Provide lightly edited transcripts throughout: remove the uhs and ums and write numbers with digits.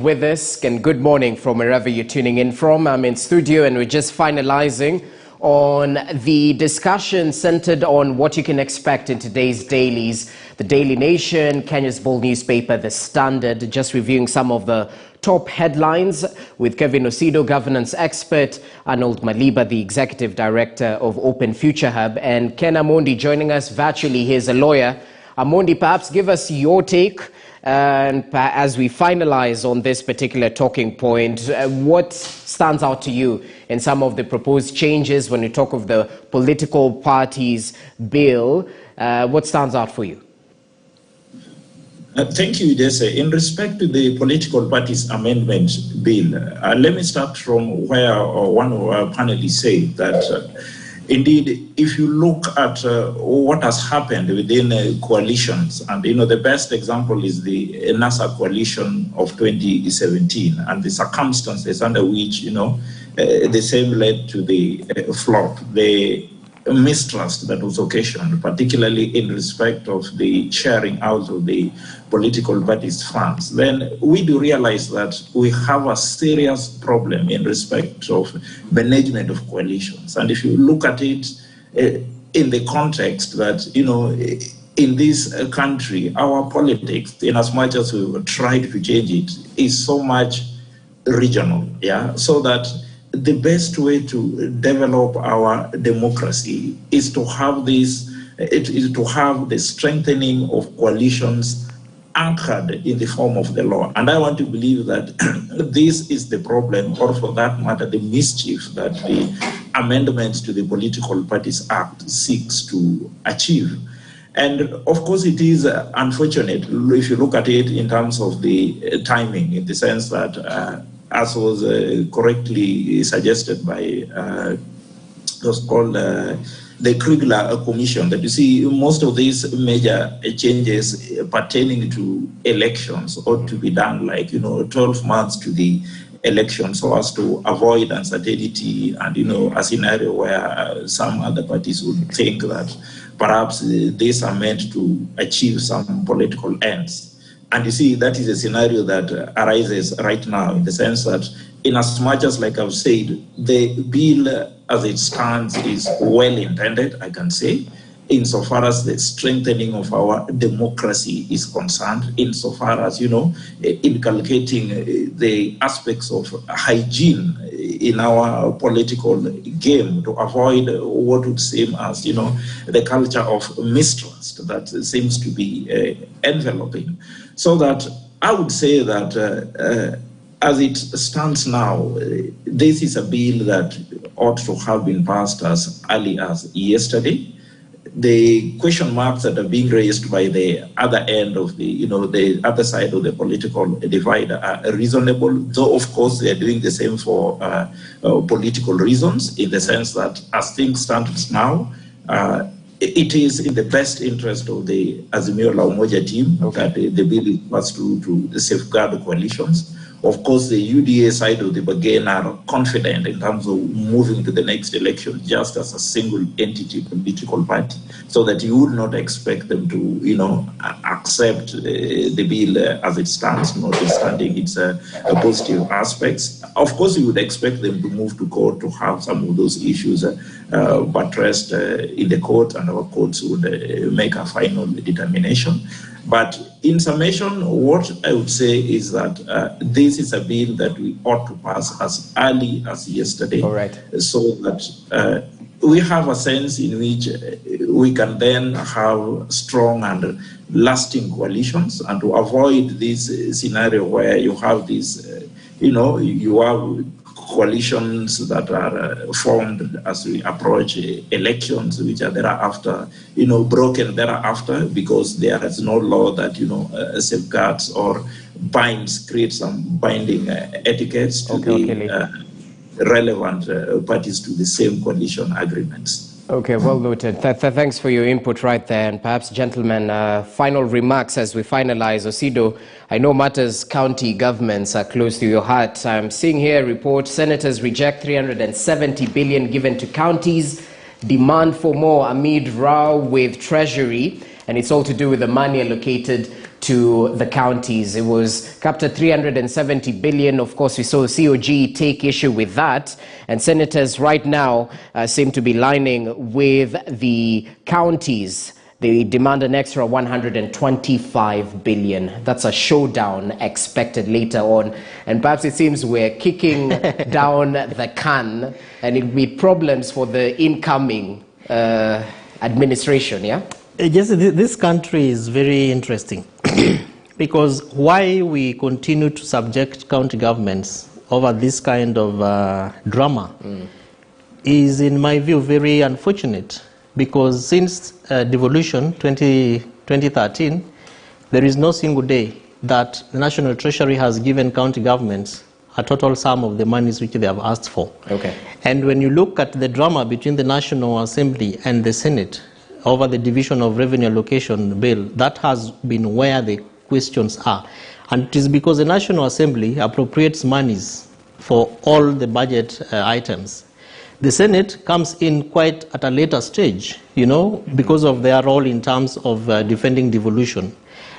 With us, and good morning from wherever you're tuning in from. I'm in studio and we're just finalizing on the discussion centered on what you can expect in today's dailies. The Daily Nation, Kenya's bold newspaper, The Standard, just reviewing some of the top headlines with Kevin Osido, governance expert, Arnold Maliba, the executive director of Open Future Hub, and Ken Amondi joining us virtually. He's a lawyer. Amondi, perhaps give us your take. And as we finalize on this particular talking point, what stands out to you in some of the proposed changes when you talk of the political parties bill? What stands out for you? Thank you, Jesse. In respect to the political parties amendment bill, let me start from where one of our panelists said that indeed, if you look at what has happened within coalitions, and the best example is the NASA coalition of 2017 and the circumstances under which the same led to the flop, the mistrust that was occasioned, particularly in respect of the sharing out of the political parties' funds, then we do realize that we have a serious problem in respect of management of coalitions. And if you look at it in the context that, in this country, our politics, in as much as we tried to change it, is so much regional, so that the best way to develop our democracy is to have the strengthening of coalitions anchored in the form of the law. And I want to believe that this is the problem, or for that matter, the mischief that the amendments to the Political Parties Act seeks to achieve. And of course, it is unfortunate if you look at it in terms of the timing, in the sense that as was correctly suggested by what's called the Kriegler Commission, that you see most of these major changes pertaining to elections ought to be done 12 months to the election, so as to avoid uncertainty and a scenario where some other parties would think that perhaps these are meant to achieve some political ends. And you see, that is a scenario that arises right now, in the sense that, in as much as, like I've said, the bill as it stands is well intended, I can say, insofar as the strengthening of our democracy is concerned, insofar as, inculcating the aspects of hygiene in our political game to avoid what would seem as, the culture of mistrust that seems to be enveloping. So that I would say that as it stands now, this is a bill that ought to have been passed as early as yesterday. The question marks that are being raised by the other end of the other side of the political divide are reasonable, though of course they are doing the same for political reasons, in the sense that as things stand now, it is in the best interest of the Azimio la Umoja team that the bill is passed to safeguard coalitions. Of course, the UDA side of the bargain are confident in terms of moving to the next election just as a single entity political party, so that you would not expect them to, accept the bill as it stands, notwithstanding its positive aspects. Of course, you would expect them to move to court to have some of those issues buttressed in the court, and our courts would make a final determination. But in summation, what I would say is that this is a bill that we ought to pass as early as yesterday, so that we have a sense in which we can then have strong and lasting coalitions, and to avoid this scenario where you have this, you have coalitions that are formed as we approach elections, which are thereafter, broken thereafter, because there is no law that, safeguards or creates some binding etiquettes to the relevant parties to the same coalition agreements. Okay, well noted. Thanks for your input right there. And perhaps, gentlemen, final remarks as we finalize. Osido, I know matters county governments are close to your heart. I'm seeing here a report, senators reject 370 billion given to counties, demand for more amid row with Treasury, and it's all to do with the money allocated to the counties. It was capped at 370 billion. Of course, we saw COG take issue with that, and senators right now seem to be lining with the counties. They demand an extra 125 billion. That's a showdown expected later on. And perhaps it seems we're kicking down the can, and it'll be problems for the incoming administration, yeah? Yes, this country is very interesting because why we continue to subject county governments over this kind of drama is, in my view, very unfortunate. Because since devolution 2013, there is no single day that the National Treasury has given county governments a total sum of the monies which they have asked for. Okay. And when you look at the drama between the National Assembly and the Senate over the division of revenue allocation bill, that has been where the questions are. And it is because the National Assembly appropriates monies for all the budget items. The Senate comes in quite at a later stage, you know, because of their role in terms of defending devolution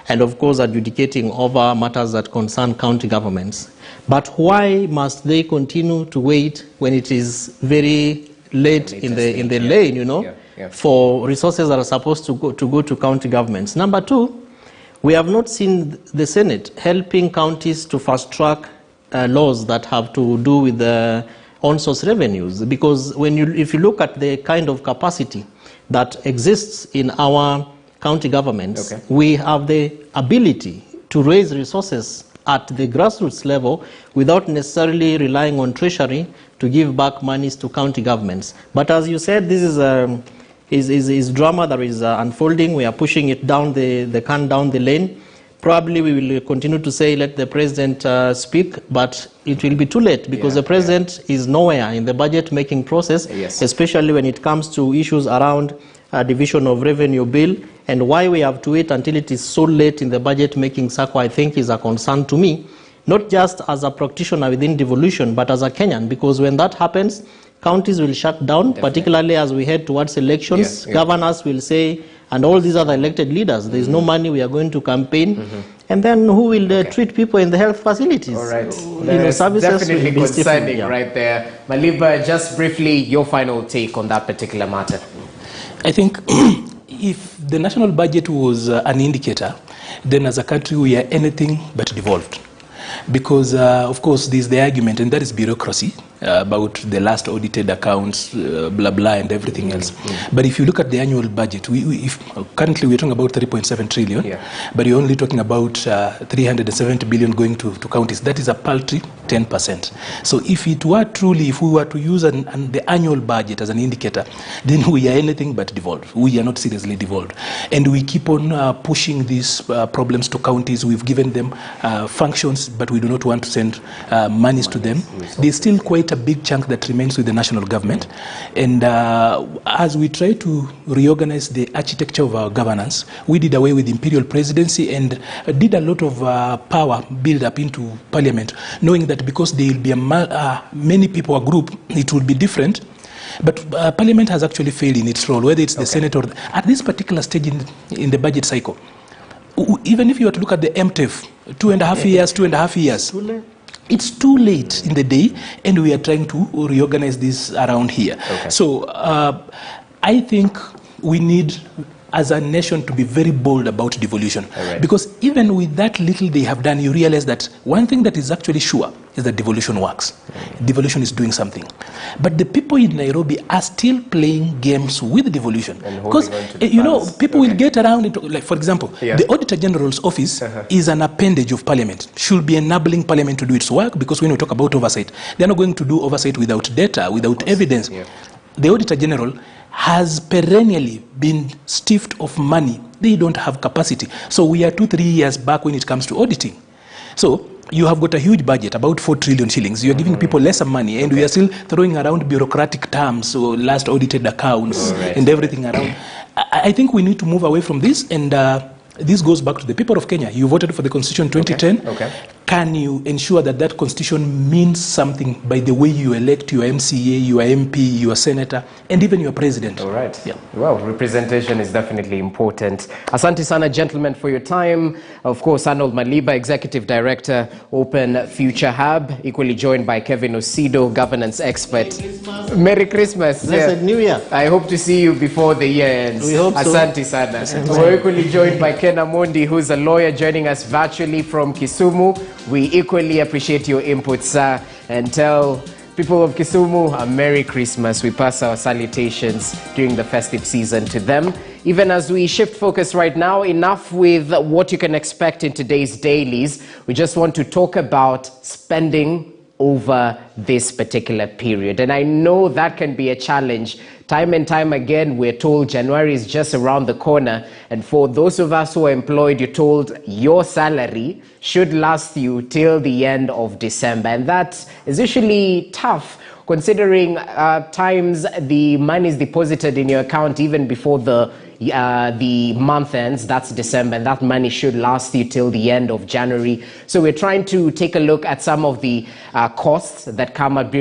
and, of course, adjudicating over matters that concern county governments. But why must they continue to wait when it is very late in the lane, you know, for resources that are supposed to go to county governments? Number two, we have not seen the Senate helping counties to fast-track laws that have to do with the on-source revenues, because if you look at the kind of capacity that exists in our county governments, we have the ability to raise resources at the grassroots level without necessarily relying on treasury to give back monies to county governments. But as you said, this is drama that is unfolding. We are pushing it down the can down the lane. Probably we will continue to say, let the president speak, but it will be too late because the president is nowhere in the budget-making process, especially when it comes to issues around division of revenue bill. And why we have to wait until it is so late in the budget-making cycle, I think, is a concern to me, not just as a practitioner within devolution, but as a Kenyan, because when that happens, counties will shut down, particularly as we head towards elections. Governors will say, and all these other elected leaders, there is no money, we are going to campaign. And then who will treat people in the health facilities? All right. Services definitely concerning right there. Maliba, just briefly, your final take on that particular matter. I think if the national budget was an indicator, then as a country we are anything but devolved. Because, of course, there's the argument, and that is bureaucracy, about the last audited accounts, blah, blah, and everything else. But if you look at the annual budget, currently we're talking about 3.7 trillion, but you're only talking about 370 billion going to counties. That is a paltry 10%. So if we were to use the annual budget as an indicator, then we are anything but devolved. We are not seriously devolved. And we keep on pushing these problems to counties. We've given them functions, but we do not want to send monies to them. There's still quite a big chunk that remains with the national government. And as we try to reorganize the architecture of our governance, we did away with imperial presidency and did a lot of power build up into parliament, knowing that because there will be many people, a group, it will be different. But parliament has actually failed in its role, whether it's the Senate or at this particular stage in the budget cycle. Even if you were to look at the MTEF, 2.5 years, it's too late in the day, and we are trying to reorganize this around here. So I think we need, as a nation, to be very bold about devolution. Because even with that little they have done, you realize that one thing that is actually sure is that devolution works. Devolution is doing something. But the people in Nairobi are still playing games with devolution. Because, you know, people will get around it. Like, for example, the Auditor General's office is an appendage of Parliament, should be enabling Parliament to do its work, because when we talk about oversight, they're not going to do oversight without data, without evidence. The Auditor General has perennially been stiffed of money. They don't have capacity. So we are 2-3 years back when it comes to auditing. So you have got a huge budget, about 4 trillion shillings. You are giving people lesser money, and we are still throwing around bureaucratic terms, so last audited accounts and everything around. I think we need to move away from this, and this goes back to the people of Kenya. You voted for the Constitution in 2010. can you ensure that that constitution means something by the way you elect your MCA, your MP, your senator, and even your president? All right. Yeah. Well, representation is definitely important. Asante sana, gentlemen, for your time. Of course, Arnold Maliba, Executive Director, Open Future Hub, equally joined by Kevin Osido, governance expert. Merry Christmas. Blessed New Year. I hope to see you before the year ends. We hope so. Asante sana. We're equally joined by Ken Amondi, who's a lawyer joining us virtually from Kisumu. We equally appreciate your input, sir, and tell people of Kisumu a Merry Christmas. We pass our salutations during the festive season to them. Even as we shift focus right now, enough with what you can expect in today's dailies. We just want to talk about spending over this particular period. And I know that can be a challenge. Time and time again, we're told January is just around the corner. And for those of us who are employed, you're told your salary should last you till the end of December. And that is usually tough, considering times the money is deposited in your account even before the month ends. That's December, and that money should last you till the end of January. So we're trying to take a look at some of the costs that come up